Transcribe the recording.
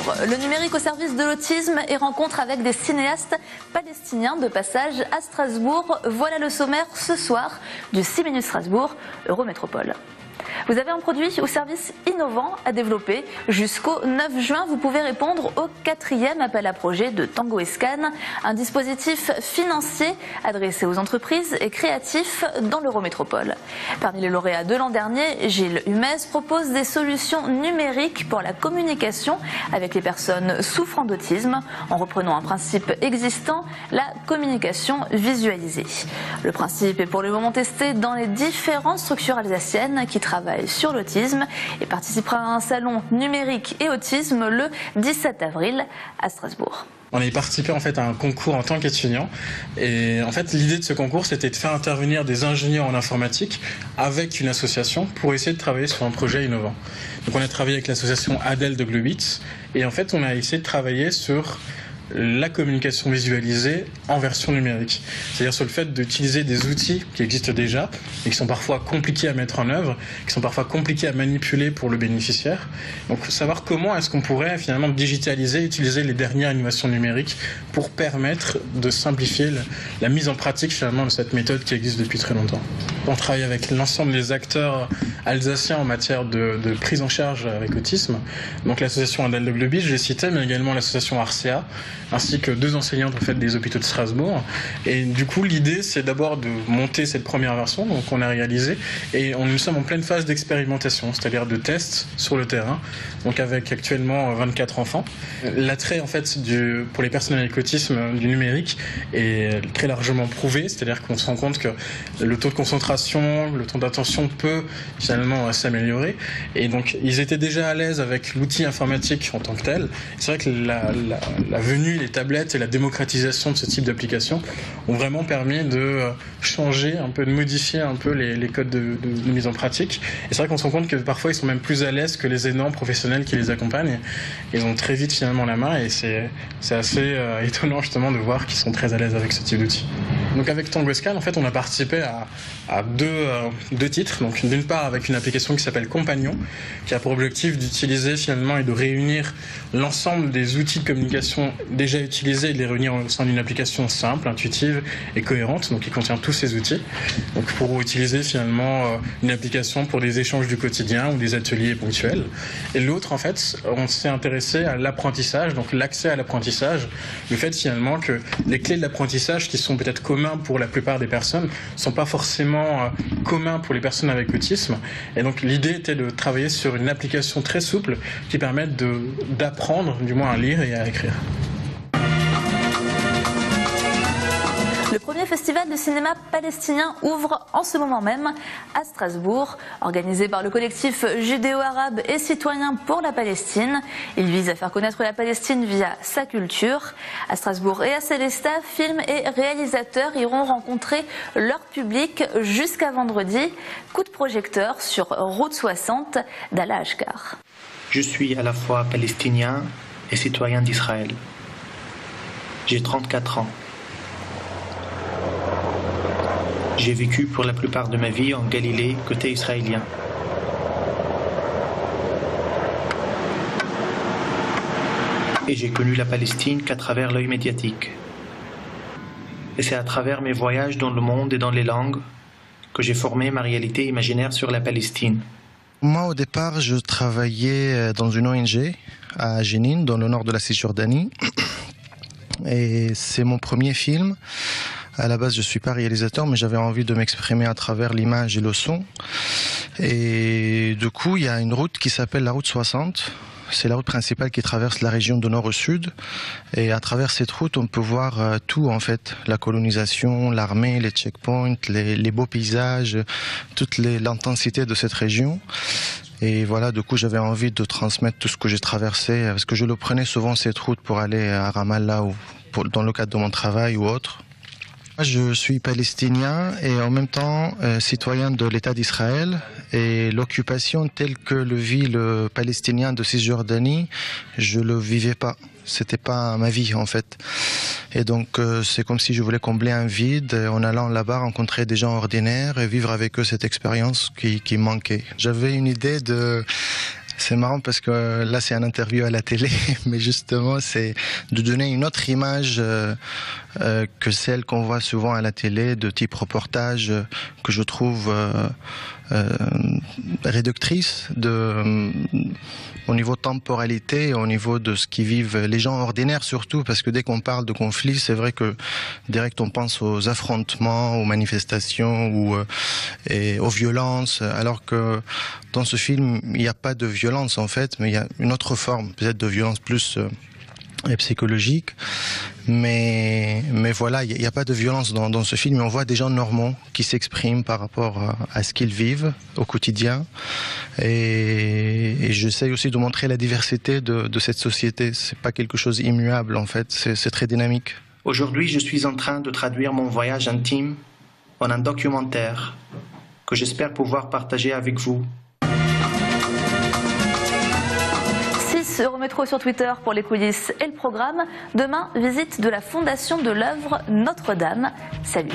Strasbourg. Le numérique au service de l'autisme et rencontre avec des cinéastes palestiniens de passage à Strasbourg. Voilà le sommaire ce soir du 6 minutes Strasbourg, Eurométropole. Vous avez un produit ou service innovant à développer. Jusqu'au 9 juin, vous pouvez répondre au 4e appel à projet de Tango & Scan, un dispositif financier adressé aux entreprises et créatifs dans l'Eurométropole. Parmi les lauréats de l'an dernier, Gilles Humez propose des solutions numériques pour la communication avec les personnes souffrant d'autisme, en reprenant un principe existant, la communication visualisée. Le principe est pour le moment testé dans les différentes structures alsaciennes qui travaillent sur l'autisme et participera à un salon numérique et autisme le 17 avril à Strasbourg. On avait participé en fait à un concours en tant qu'étudiant et en fait l'idée de ce concours c'était de faire intervenir des ingénieurs en informatique avec une association pour essayer de travailler sur un projet innovant. Donc on a travaillé avec l'association Adèle de Globitz et en fait on a essayé de travailler sur la communication visualisée en version numérique. C'est-à-dire sur le fait d'utiliser des outils qui existent déjà et qui sont parfois compliqués à mettre en œuvre, qui sont parfois compliqués à manipuler pour le bénéficiaire. Donc savoir comment est-ce qu'on pourrait finalement digitaliser, utiliser les dernières innovations numériques pour permettre de simplifier la mise en pratique finalement de cette méthode qui existe depuis très longtemps. On travaille avec l'ensemble des acteurs alsaciens en matière de prise en charge avec autisme. Donc l'association Adèle de Globitz, je l'ai cité, mais également l'association Arcea, ainsi que 2 enseignantes en fait, des hôpitaux de Strasbourg. Et du coup, l'idée, c'est d'abord de monter cette première version, donc on a réalisé, et nous sommes en pleine phase d'expérimentation, c'est-à-dire de tests sur le terrain, donc avec actuellement 24 enfants. L'attrait en fait pour les personnes avec autisme du numérique est très largement prouvé, c'est-à-dire qu'on se rend compte que le taux de concentration, le temps d'attention peut finalement s'améliorer. Et donc, ils étaient déjà à l'aise avec l'outil informatique en tant que tel. C'est vrai que la venue des tablettes et la démocratisation de ce type d'application ont vraiment permis de changer un peu, de modifier un peu les codes de mise en pratique. Et c'est vrai qu'on se rend compte que parfois ils sont même plus à l'aise que les énormes professionnels qui les accompagnent. Ils ont très vite finalement la main et c'est assez étonnant justement de voir qu'ils sont très à l'aise avec ce type d'outil. Donc avec Tango & Scan, en fait, on a participé à deux titres. Donc d'une part avec une application qui s'appelle Compagnon, qui a pour objectif d'utiliser finalement et de réunir l'ensemble des outils de communication déjà utilisés et de les réunir au sein d'une application simple, intuitive et cohérente, donc qui contient tous ces outils. Donc pour utiliser finalement une application pour des échanges du quotidien ou des ateliers ponctuels. Et l'autre, en fait, on s'est intéressé à l'apprentissage, donc l'accès à l'apprentissage, le fait finalement que les clés de l'apprentissage qui sont peut-être communs pour la plupart des personnes ne sont pas forcément communs pour les personnes avec autisme. Et donc l'idée était de travailler sur une application très souple qui permette d'apprendre du moins à lire et à écrire. Le premier festival de cinéma palestinien ouvre en ce moment même à Strasbourg. Organisé par le collectif judéo-arabe et citoyen pour la Palestine, il vise à faire connaître la Palestine via sa culture. À Strasbourg et à Célestat, films et réalisateurs iront rencontrer leur public jusqu'à vendredi. Coup de projecteur sur Route 60 d'Ala Ashkar. Je suis à la fois palestinien et citoyen d'Israël. J'ai 34 ans. J'ai vécu pour la plupart de ma vie en Galilée, côté israélien. Et j'ai connu la Palestine qu'à travers l'œil médiatique. Et c'est à travers mes voyages dans le monde et dans les langues que j'ai formé ma réalité imaginaire sur la Palestine. Moi, au départ, je travaillais dans une ONG à Jenin, dans le nord de la Cisjordanie. Et c'est mon premier film. À la base, je suis pas réalisateur, mais j'avais envie de m'exprimer à travers l'image et le son. Et du coup, il y a une route qui s'appelle la route 60. C'est la route principale qui traverse la région de nord au sud. Et à travers cette route, on peut voir tout en fait. La colonisation, l'armée, les checkpoints, les beaux paysages, toute l'intensité de cette région. Et voilà, du coup, j'avais envie de transmettre tout ce que j'ai traversé, parce que je le prenais souvent cette route pour aller à Ramallah ou dans le cadre de mon travail ou autre. Je suis palestinien et en même temps citoyen de l'État d'Israël, et l'occupation telle que le vit le Palestinien de Cisjordanie, je le vivais pas. C'était pas ma vie en fait. Et donc c'est comme si je voulais combler un vide en allant là-bas rencontrer des gens ordinaires et vivre avec eux cette expérience qui manquait. J'avais une idée de C'est marrant parce que là c'est un interview à la télé, mais justement c'est de donner une autre image que celle qu'on voit souvent à la télé, de type reportage, que je trouve réductrice au niveau temporalité, au niveau de ce qui vivent les gens ordinaires surtout, parce que dès qu'on parle de conflit, c'est vrai que direct on pense aux affrontements, aux manifestations et aux violences, alors que dans ce film il n'y a pas de violence en fait, mais il y a une autre forme, peut-être de violence plus psychologique, mais voilà, il n'y a pas de violence dans ce film. On voit des gens normaux qui s'expriment par rapport à ce qu'ils vivent au quotidien, et j'essaie aussi de montrer la diversité de cette société. C'est pas quelque chose immuable en fait, c'est très dynamique. Aujourd'hui, je suis en train de traduire mon voyage intime en un documentaire que j'espère pouvoir partager avec vous. Eurométro sur Twitter pour les coulisses et le programme. Demain, visite de la fondation de l'œuvre Notre-Dame. Salut.